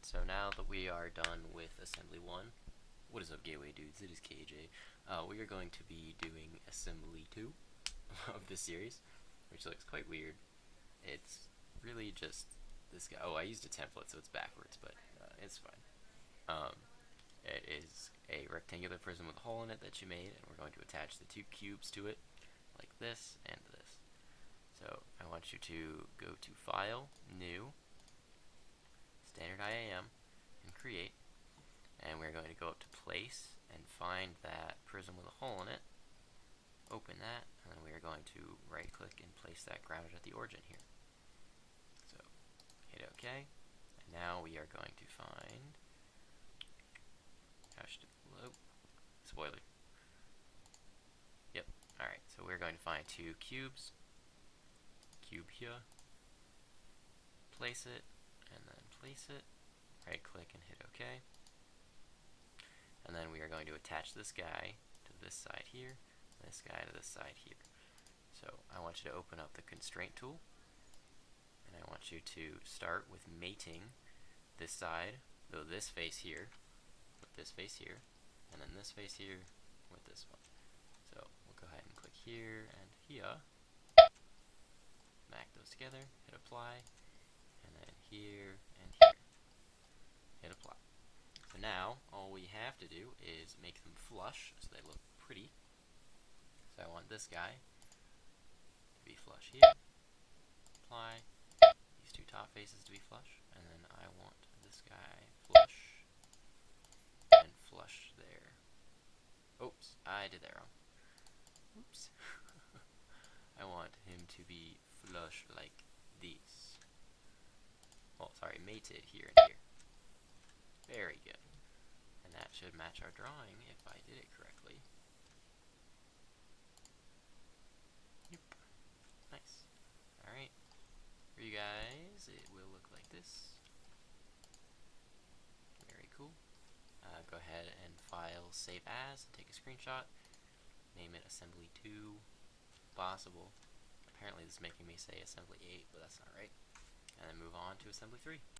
So now that we are done with assembly 1, what is up Gateway dudes, it is KJ. We are going to be doing assembly 2 of this series, which looks quite weird. It's really just this guy. Oh, I used a template so it's backwards, but it's fine. It is a rectangular prism with a hole in it that you made, and we're going to attach the two cubes to it, like this and this. So I want you to go to File, New, Standard IAM, and Create. And we're going to go up to Place and find that prism with a hole in it. Open that, and then we are going to right click and place that grounded at the origin here. So hit OK, and now we are going to find, spoiler. Yep, alright, so we're going to find two cubes, cube here, place it, and then place it, right click and hit OK. And then we are going to attach this guy to this side here, and this guy to this side here. So I want you to open up the constraint tool, and I want you to start with mating this side, though this face here, with this face here, and then this face here with this one. So we'll go ahead and click here and here, smack those together, hit apply, and then here and here, hit apply. So now all we have to do is make them flush so they look pretty. So I want this guy to be flush here, apply, these two top faces to be flush, and then I want this guy flush and flush there. Oops, I did that wrong. Oops. I want him to be flush like this. Well, sorry, mated here and here. Very good. And that should match our drawing if I did it correctly. Yep. Nice. Alright. For you guys, it will look like this. Very cool. Go ahead and file, save as, and take a screenshot. Name it assembly 2, if possible. Apparently this is making me say assembly 8, but that's not right. And then move on to assembly 3.